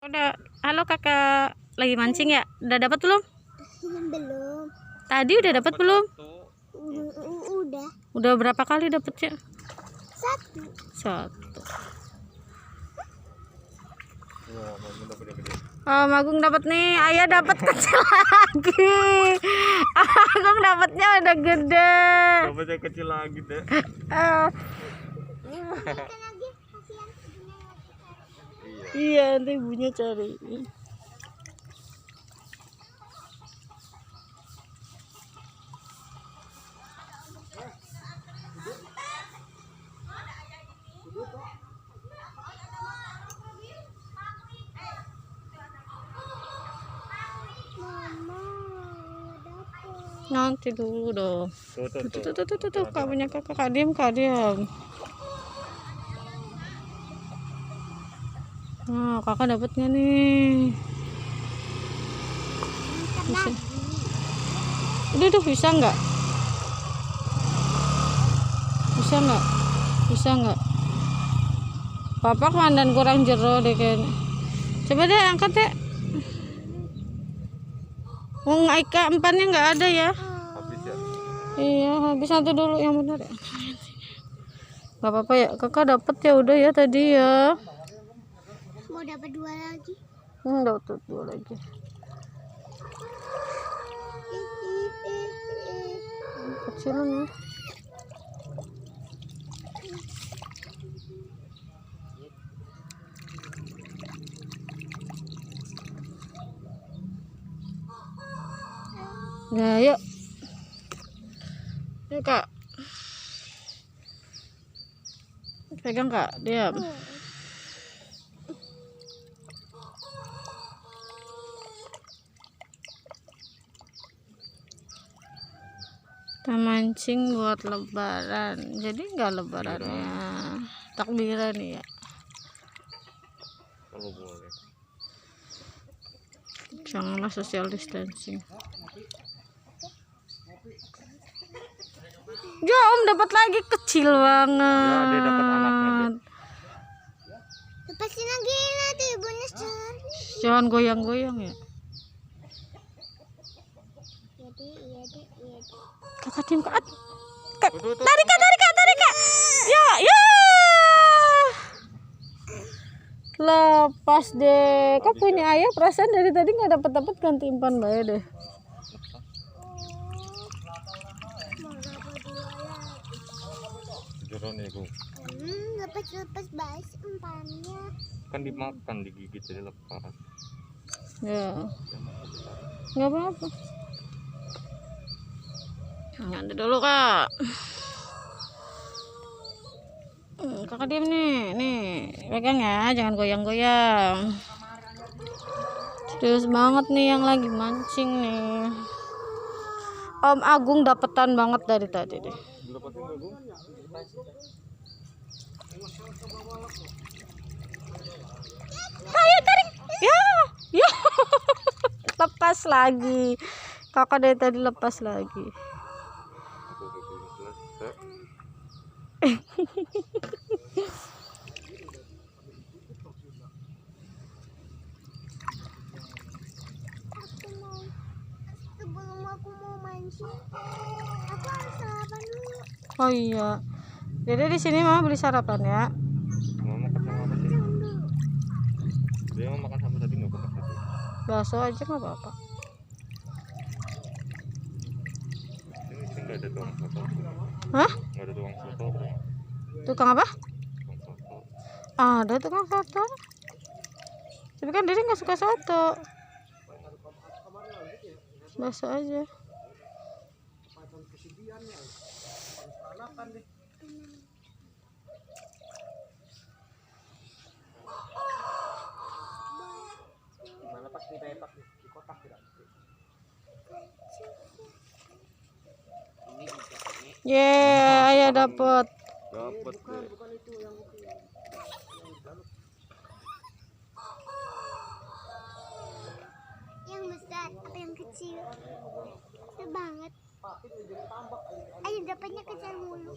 Udah, halo kakak, lagi mancing ya? Udah dapat belum? Belum. Tadi udah dapat belum? Udah. Udah berapa kali dapetnya? Satu. Oh, Agung dapat nih, Ayah dapat kecil lagi. Agung dapatnya udah gede. Dapatnya kecil lagi deh. Iya, nanti ibunya cari. Nanti dulu dong. Tuh, kamunya kakak, kak diam. Nah, kakak dapatnya nih. Bisa. Udah bisa nggak? Bisa nggak? Papa kemandan kurang jero deh kayaknya. Coba deh angkat deh. Ikan empannya nggak ada ya? Habis ya? Iya, habis satu dulu yang benar ya. Gak apa-apa ya, kakak dapet ya udah ya tadi ya. Mau dapat 2 lagi. Dapat 2 lagi. Kecilan ya. Nah, yuk. Yuk, Kak. Pegang, Kak. Diam. Kita mancing buat lebaran. Jadi enggak lebarannya takbiran ya. Kalau boleh. Janganlah social distancing. Ya Om dapat lagi kecil banget. Ya, dia dapat anaknya deh. Lepasin lagi nanti ibunya cari. Jangan goyang-goyang ya. Iya deh. Kakak tim Kak. Tarik Kak. Ya. Lepas deh. Kok punya ayah perasaan dari tadi nggak dapat ganti umpan bayar deh. Jeron ya, Bu. Lepas bas umpannya. Kan dimakan, digigit jadi lepas. Ya. Nggak apa-apa. Nanti dulu Kak. Kakak diam nih pegang ya, jangan goyang-goyang. Serius banget nih yang lagi mancing nih. Om Agung dapetan banget dari tadi deh. Dapatin enggak, Bu? Ayo tarik. Ya. Lepas lagi. Kakak dari tadi lepas lagi. Sebelum aku mau mancing, aku harus sarapan dulu. Oh iya. Jadi di sini Mama beli sarapan ya. Mau makan sama apa sih? Dia mau makan sama tadi nggak pakai satu. Bakso aja nggak apa-apa. Ini nggak ada tukang soto. Hah? Nggak ada tukang soto. Tukang apa? Tukang soto. Ada tukang soto. Tapi kan Diri nggak suka soto. Bakso aja. Ayah dapet. Dapat deh. Yang besar apa yang kecil? Itu banget. Ayo dapatnya kecil mulu.